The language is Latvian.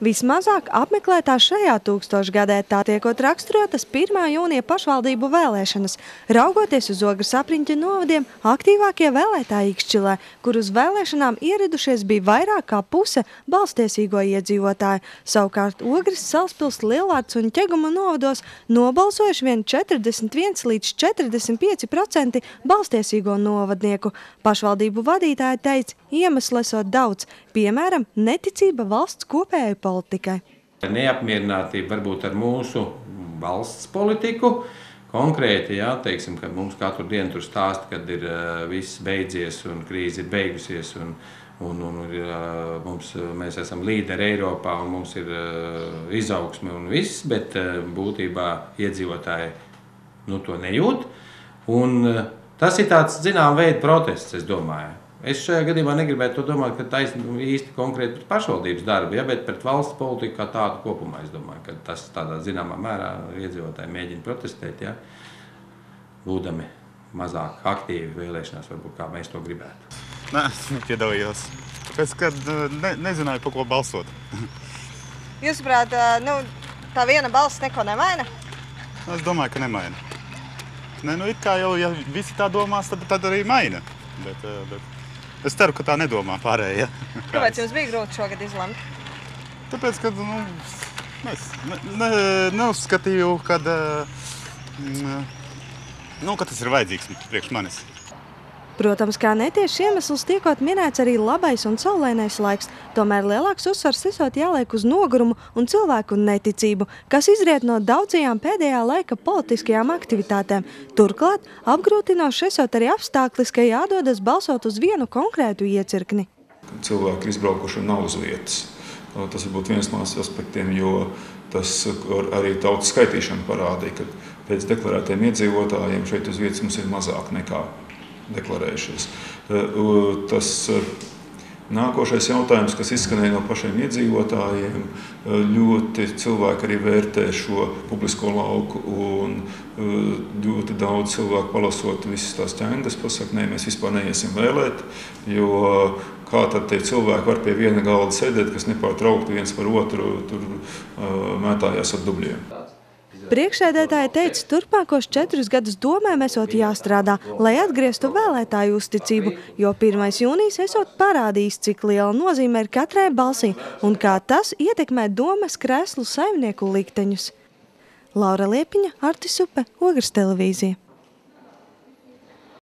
Vismazāk apmeklētā šajā tūkstošgadē tā tiekot raksturotas 1. jūnija pašvaldību vēlēšanas. Raugoties uz Ogres apriņķa novadiem, aktīvākie vēlētāji Ikšķilē, kur uz vēlēšanām ieradušies bija vairāk kā puse balstiesīgo iedzīvotāju. Savukārt Ogres, Salaspils, Lielvārds un Ķeguma novados nobalsojuši vien 41 līdz 45% balstiesīgo novadnieku. Pašvaldību vadītāji teica, iemeslu esot daudz, piemēram, neticība valsts kopējai politikai. Neapmierinātība varbūt ar mūsu valsts politiku. Konkrēti, jā, teiksim, kad mums katru dienu tur stāsta, kad ir viss beidzies un krīze ir beigusies mēs esam līderi Eiropā un mums ir izaugsme un viss, bet būtībā iedzīvotāji to nejūt. Un tas ir tāds, zinām, veida protests, es domāju. Es šajā gadījumā negribētu to domāt, ka īsti konkrēti pret pašvaldības darbu, ja, bet pret valsts politiku kā tādu kopumā. Es domāju, ka tas tādā zināmā mērā iedzīvotāji mēģina protestēt, ja, būdami mazāk aktīvi vēlēšanās, varbūt kā mēs to gribētu. Nē, piedalījos. Tāpēc, kad nezināju, pa ko balsot. Jūsuprāt, tā viena balss neko nemaina? Es domāju, ka nemaina. It kā jau, ja visi tā domās, tad arī maina. Bet es ceru, ka tā nedomā pārējie. Kāpēc jums bija grūti šogad izlemt? Tāpēc, ka es neuzskatīju, ka tas ir vajadzīgs priekš manis. Protams, kā netieši iemesls tiekot minēts arī labais un saulainais laiks, tomēr lielāks uzsvars esot jāliek uz nogurumu un cilvēku neticību, kas izriet no daudzajām pēdējā laika politiskajām aktivitātēm. Turklāt apgrūtinoši esot arī apstāklis, ka jādodas balsot uz vienu konkrētu iecirkni. Cilvēki ir izbraukuši un nav uz vietas. Tas varbūt viens no aspektiem, jo tas arī tautas skaitīšana parādīja, ka pēc deklarētiem iedzīvotājiem šeit uz vietas mums ir mazāk nekā deklarējušies. Tas nākošais jautājums, kas izskanēja no pašiem iedzīvotājiem, ļoti cilvēki arī vērtē šo publisko lauku un ļoti daudz cilvēku palasot visas tās ķendas pasaka, nē, mēs vispār neiesim vēlēt, jo kā tad tie cilvēki var pie viena galda sēdēt, kas nepārtraukti viens par otru tur mētājās ar dubļiem. Priekšsēdētāji teica, turpmākos 4 gadus domēm esot jāstrādā, lai atgrieztu vēlētāju uzticību, jo 1. jūnijas esot parādījis, cik liela nozīme ir katrai balsī un kā tas ietekmē domes krēslu saimnieku likteņus. Laura Liepiņa, Artis Upe, Ogres televīzija.